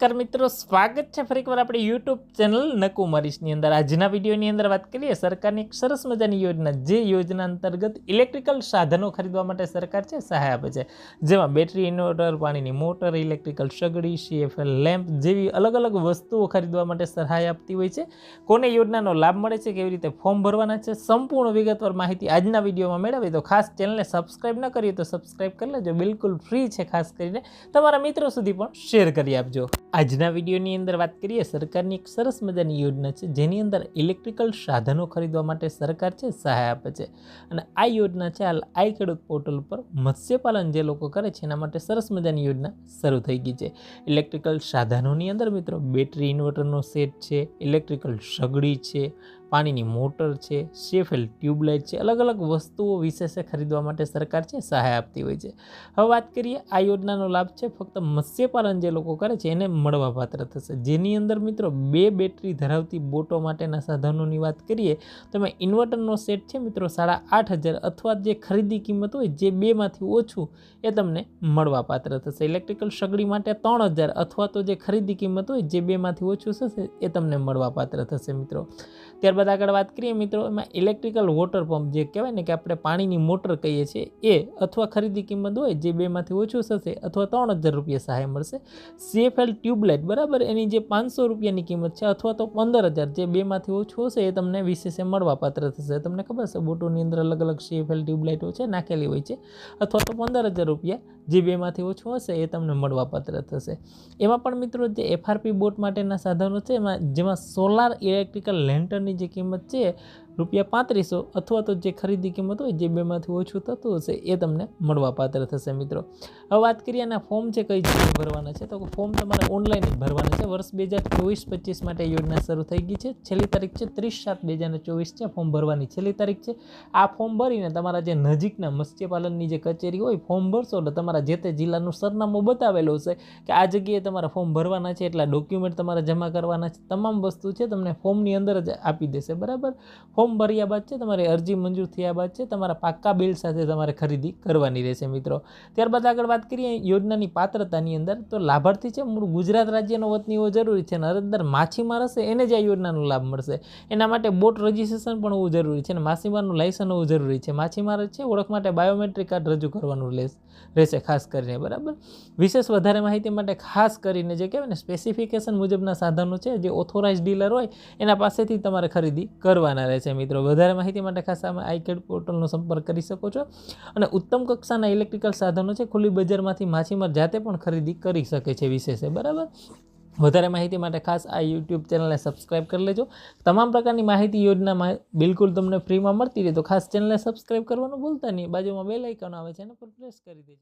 નમસ્કાર મિત્રો, સ્વાગત છે ફરીકવાર આપણી યુટ્યુબ ચેનલ નકુમારીસની અંદર। આજના વિડીયોની અંદર વાત કરીએ સરકારની એક સરસ મજાની યોજના, જે યોજના અંતર્ગત ઇલેક્ટ્રિકલ સાધનો ખરીદવા માટે સરકાર છે સહાય આપે છે, જેમાં બેટરી ઇન્વર્ટર, પાણીની મોટર, ઇલેક્ટ્રિકલ સગડી, CFL લેમ્પ જેવી અલગ અલગ વસ્તુઓ ખરીદવા માટે સહાય આપતી હોય છે। કોને યોજનાનો લાભ મળે છે, કેવી રીતે ફોર્મ ભરવાના છે, સંપૂર્ણ વિગતવાર માહિતી આજના વિડીયોમાં મેળવી તો ખાસ ચેનલને સબસ્ક્રાઇબ ન કરીએ તો સબસ્ક્રાઇબ કરી લેજો, બિલકુલ ફ્રી છે। ખાસ કરીને તમારા મિત્રો સુધી પણ શેર કરી આપજો। આજના વિડીયોની અંદર વાત કરીએ સરકારની એક સરસ મજાની યોજના છે, જેની અંદર ઇલેક્ટ્રિકલ સાધનો ખરીદવા માટે સરકાર છે સહાય આપે છે। અને આ યોજના છે હાલ આઈ ખેડૂત પોર્ટલ પર મત્સ્યપાલન જે લોકો કરે છે એના માટે સરસ મજાની યોજના શરૂ થઈ ગઈ છે। ઇલેક્ટ્રિકલ સાધનોની અંદર મિત્રો બેટરી ઇન્વર્ટરનો સેટ છે, ઇલેક્ટ્રિકલ સગડી છે, પાણીની મોટર છે, CFL ટ્યુબલાઇટ છે, અલગ અલગ વસ્તુઓ વિશેષ ખરીદવા માટે સરકાર છે સહાય આપતી હોય છે। હવે વાત કરીએ આ યોજનાનો લાભ છે ફક્ત મત્સ્યપાલન જે લોકો કરે છે એને મળવાપાત્ર થશે, જેની અંદર મિત્રો 2 બેટરી ધરાવતી બોટો માટેના સાધનોની વાત કરીએ તો એમાં ઇન્વર્ટરનો સેટ છે મિત્રો 8,500 અથવા જે ખરીદી કિંમત હોય જે 2 માંથી ઓછું એ તમને મળવાપાત્ર થશે। ઇલેક્ટ્રિકલ સગડી માટે 3,000 અથવા તો જે ખરીદી કિંમત હોય જે 2 માંથી ઓછું થશે એ તમને મળવાપાત્ર થશે મિત્રો। ત્યારબાદ આગળ વાત કરીએ મિત્રો, એમાં ઇલેક્ટ્રિકલ વોટર પંપ જે કહેવાય ને કે આપણે પાણીની મોટર કહીએ છીએ એ અથવા ખરીદી કિંમત હોય જે 2 માંથી ઓછું થશે અથવા 3,000 રૂપિયા સહાય મળશે। CFL ટ્યુબલાઇટ બરાબર એની જે 500 રૂપિયાની કિંમત છે અથવા તો 15,000 જે 2 માંથી ઓછું હશે એ તમને વિશેષે મળવાપાત્ર થશે। તમને ખબર છે બોટોની અંદર અલગ અલગ CFL ટ્યુબલાઇટો છે નાખેલી હોય છે, અથવા તો 15,000 રૂપિયા જે 2 માંથી ઓછું હશે એ તમને મળવાપાત્ર થશે। એમાં પણ મિત્રો જે FRP બોટ માટેના સાધનો છે જેમાં સોલાર ઇલેક્ટ્રિકલ લેન્ટરની જે કિંમત છે ₹3500 અથવા તો જે ખરીદી કિંમત હોય જે 2 માંથી ઓછું થતું હશે એ તમને મળવાપાત્ર થશે મિત્રો। હવે વાત કરીએ આના ફોર્મ છે કઈ જગ્યાએ ભરવાના છે, તો ફોર્મ તમારે ઓનલાઈન જ ભરવાના છે। વર્ષ 2024-25 માટે યોજના શરૂ થઈ ગઈ છે, છેલ્લી તારીખ છે 30/7/2024 છે ફોર્મ ભરવાની છેલ્લી તારીખ છે। આ ફોર્મ ભરીને તમારા જે નજીકના મત્સ્યપાલનની જે કચેરી હોય ફોર્મ ભરશો એટલે તમારા જે તે જિલ્લાનું સરનામું બતાવેલું હશે કે આ જગ્યાએ તમારા ફોર્મ ભરવાના છે, એટલા ડોક્યુમેન્ટ તમારે જમા કરવાના છે, તમામ વસ્તુ છે તમને ફોર્મની અંદર જ આપી દેશે બરાબર। ફોર્મ ભર્યા બાદ છે તમારી અરજી મંજૂર થયા બાદ છે તમારા પાક્કા બિલ સાથે તમારે ખરીદી કરવાની રહેશે મિત્રો। ત્યારબાદ આગળ વાત કરીએ યોજનાની પાત્રતાની અંદર, તો લાભાર્થી છે મૂળ ગુજરાત રાજ્યનો વતની હોવો જરૂરી છે અને અરજદાર માછીમાર હશે એને જ આ યોજનાનો લાભ મળશે। એના માટે બોટ રજીસ્ટ્રેશન પણ હોવું જરૂરી છે અને માછીમારનું લાયસન્સ હોવું જરૂરી છે। માછીમાર છે ઓળખ માટે બાયોમેટ્રિક કાર્ડ રજૂ કરવાનું રહેશે ખાસ કરીને બરાબર। વિશેષ વધારે માહિતી માટે ખાસ કરીને જે કહેવાય ને સ્પેસિફિકેશન મુજબના સાધનો છે જે ઓથોરાઇઝ ડીલર હોય એના પાસેથી તમારે ખરીદી કરવાના રહેશે મિત્રો। વધારે માહિતી માટે ખાસ આઈ ખેડૂત પોર્ટલનો સંપર્ક કરી શકો છો। અને ઉત્તમ કક્ષાના ઇલેક્ટ્રિકલ સાધનો છે ખુલ્લી બજારમાંથી માછીમાર જાતે પણ ખરીદી કરી શકે છે વિશેષ બરાબર। વધારે માહિતી માટે ખાસ આ યુટ્યુબ ચેનલને સબસ્ક્રાઇબ કરી લેજો। તમામ પ્રકારની માહિતી યોજનામાં બિલકુલ તમને ફ્રીમાં મળતી રહે તો ખાસ ચેનલને સબસ્ક્રાઇબ કરવાનું ભૂલતા નહીં, બાજુમાં બેલ આઇકન આવે છે એના પર પ્રેસ કરી દેજો।